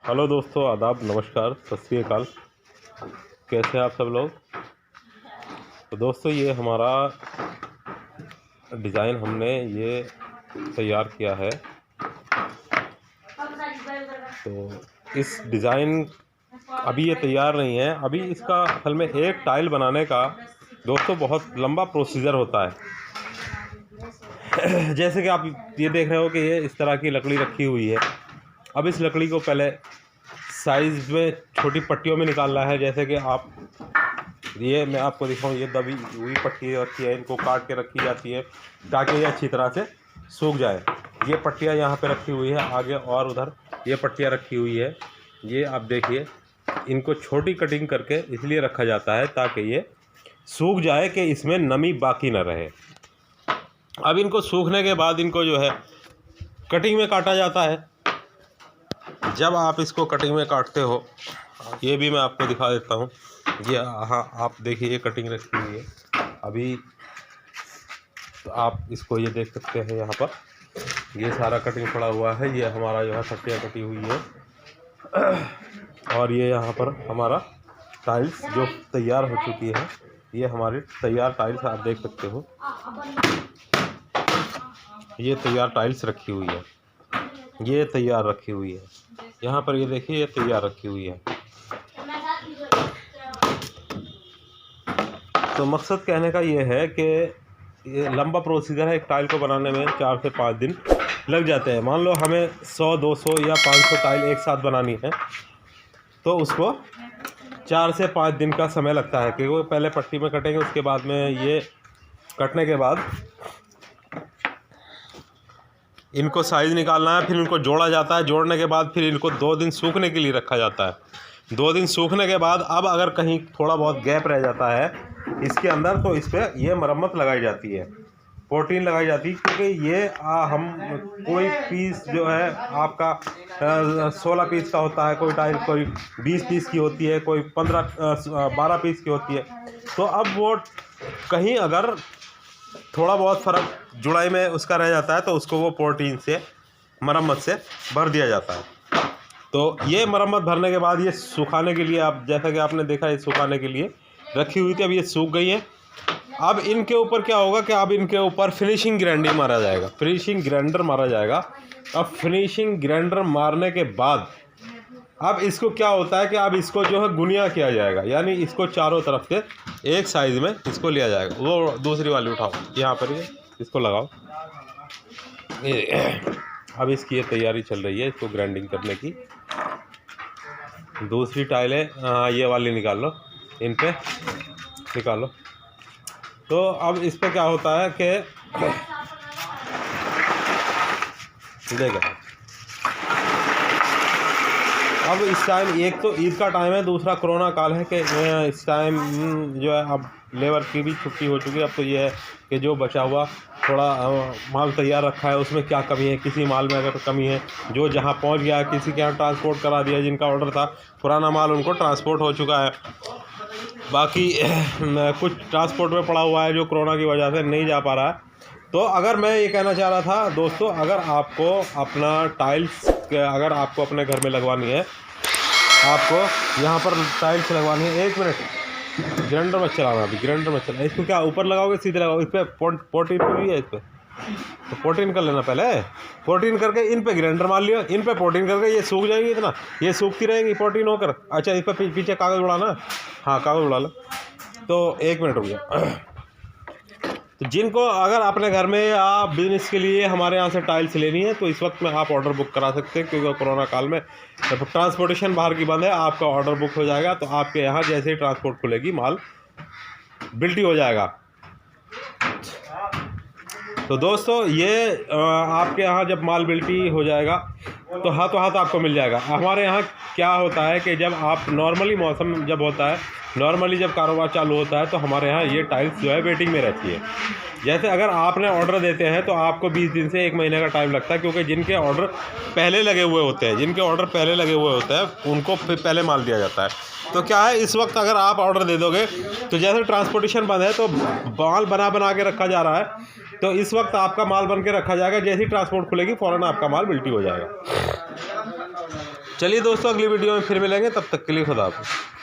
Hello दोस्तों, आदाब, नमस्कार, सत श्री अकाल। कैसे हैं आप सब लोग। तो दोस्तों, ये हमारा डिज़ाइन हमने ये तैयार किया है। तो इस डिज़ाइन अभी ये तैयार नहीं है। अभी इसका असल में एक टाइल बनाने का दोस्तों बहुत लंबा प्रोसीजर होता है। जैसे कि आप ये देख रहे हो कि ये इस तरह की लकड़ी रखी हुई है। अब इस लकड़ी को पहले साइज़ में छोटी पट्टियों में निकालना है। जैसे कि आप ये मैं आपको दिखाऊं, ये दबी हुई पट्टी रखी है, इनको काट के रखी जाती है ताकि ये अच्छी तरह से सूख जाए। ये पट्टियाँ यहाँ पे रखी हुई है, आगे और उधर ये पट्टियाँ रखी हुई है। ये आप देखिए, इनको छोटी कटिंग करके इसलिए रखा जाता है ताकि ये सूख जाए कि इसमें नमी बाकी ना रहे। अब इनको सूखने के बाद इनको जो है कटिंग में काटा जाता है। जब आप इसको कटिंग में काटते हो, ये भी मैं आपको दिखा देता हूँ। ये हाँ, आप देखिए, ये कटिंग रखी हुई है अभी। तो आप इसको ये देख सकते हैं, यहाँ पर ये सारा कटिंग पड़ा हुआ है। ये हमारा जो है पट्टियाँ कटी हुई है। और ये यहाँ पर हमारा टाइल्स जो तैयार हो चुकी है, ये हमारी तैयार टाइल्स आप देख सकते हो। ये तैयार टाइल्स रखी हुई है, ये तैयार रखी हुई है। यहाँ पर ये देखिए, ये तैयार रखी हुई है। तो मकसद कहने का ये है कि ये लंबा प्रोसीजर है। एक टाइल को बनाने में 4 से 5 दिन लग जाते हैं। मान लो हमें 100, 200 या 500 टाइल एक साथ बनानी है, तो उसको 4 से 5 दिन का समय लगता है। क्योंकि वो पहले पट्टी में कटेंगे, उसके बाद में ये कटने के बाद इनको साइज़ निकालना है, फिर इनको जोड़ा जाता है। जोड़ने के बाद फिर इनको 2 दिन सूखने के लिए रखा जाता है। 2 दिन सूखने के बाद अब अगर कहीं थोड़ा बहुत गैप रह जाता है इसके अंदर, तो इस पर ये मरम्मत लगाई जाती है, पोर्टीन लगाई जाती है। क्योंकि ये हम कोई पीस जो है आपका 16 पीस का होता है, कोई टाइल कोई 20 पीस की होती है, कोई 12 पीस की होती है। तो अब वो कहीं अगर थोड़ा बहुत फ़र्क जुड़ाई में उसका रह जाता है, तो उसको वो पोर्टीन से मरम्मत से भर दिया जाता है। तो ये मरम्मत भरने के बाद ये सुखाने के लिए, आप जैसा कि आपने देखा, ये सुखाने के लिए रखी हुई थी। अब ये सूख गई है। अब इनके ऊपर क्या होगा कि अब इनके ऊपर फिनिशिंग ग्राइंडिंग मारा जाएगा, फिनिशिंग ग्राइंडर मारा जाएगा। अब फिनिशिंग ग्राइंडर मारने के बाद अब इसको क्या होता है कि अब इसको जो है गुनिया किया जाएगा, यानी इसको चारों तरफ से एक साइज़ में इसको लिया जाएगा। वो दूसरी वाली उठाओ, यहाँ पर ये इसको लगाओ। अब इसकी ये तैयारी चल रही है इसको ग्राइंडिंग करने की। दूसरी टाइलें ये वाली निकाल लो, इन पे निकालो। तो अब इस पे क्या होता है कि देखो, अब इस टाइम एक तो ईद का टाइम है, दूसरा कोरोना काल है कि इस टाइम जो है अब लेबर की भी छुट्टी हो चुकी है। अब तो ये है कि जो बचा हुआ थोड़ा माल तैयार रखा है, उसमें क्या कमी है, किसी माल में अगर कमी है, जो जहां पहुंच गया, किसी के यहाँ ट्रांसपोर्ट करा दिया, जिनका ऑर्डर था पुराना माल उनको ट्रांसपोर्ट हो चुका है। बाकी कुछ ट्रांसपोर्ट में पड़ा हुआ है जो कोरोना की वजह से नहीं जा पा रहा है। तो अगर मैं ये कहना चाह रहा था दोस्तों, अगर आपको अपना टाइल्स अगर आपको अपने घर में लगवानी है, आपको यहाँ पर टाइल्स लगवानी है। 1 मिनट, ग्राइंडर मत चलाना, अभी ग्राइंडर मत चलाना। इसको क्या ऊपर लगाओगे, सीधे लगाओ। इस पर पोर्टीन भी है, इस पर तो पोर्टीन कर लेना पहले। पोर्टीन करके इन पे ग्राइंडर मार लियो, इन पे पोर्टीन करके ये सूख जाएंगी। इतना ये सूखती रहेंगी पोर्टीन होकर। अच्छा, इस पर पीछे कागज़ उड़ाना। हाँ, कागज़ उड़ा लो। तो 1 मिनट रुक गया। तो जिनको अगर अपने घर में या बिजनेस के लिए हमारे यहाँ से टाइल्स लेनी है, तो इस वक्त में आप ऑर्डर बुक करा सकते हैं। क्योंकि कोरोना काल में ट्रांसपोर्टेशन बाहर की बंद है, आपका ऑर्डर बुक हो जाएगा। तो आपके यहाँ जैसे ही ट्रांसपोर्ट खुलेगी, माल बिल्टी हो जाएगा। तो दोस्तों, ये आपके यहाँ जब माल बिल्टी हो जाएगा तो हाथों हाथ आपको मिल जाएगा। हमारे यहाँ क्या होता है कि जब आप नॉर्मली मौसम जब होता है, नॉर्मली जब कारोबार चालू होता है, तो हमारे यहाँ ये टाइल्स जो है वेटिंग में रहती है। जैसे अगर आपने ऑर्डर देते हैं तो आपको 20 दिन से 1 महीने का टाइम लगता है। क्योंकि जिनके ऑर्डर पहले लगे हुए होते हैं, उनको पहले माल दिया जाता है। तो क्या है, इस वक्त अगर आप ऑर्डर दे दोगे तो जैसे ट्रांसपोर्टेशन बंद है, तो माल बना के रखा जा रहा है। तो इस वक्त आपका माल बन के रखा जाएगा, जैसे ही ट्रांसपोर्ट खुलेगी फ़ौरन आपका माल बिल्टी हो जाएगा। चलिए दोस्तों, अगली वीडियो में फिर मिलेंगे, तब तक के लिए खुदा हाफ़िज़।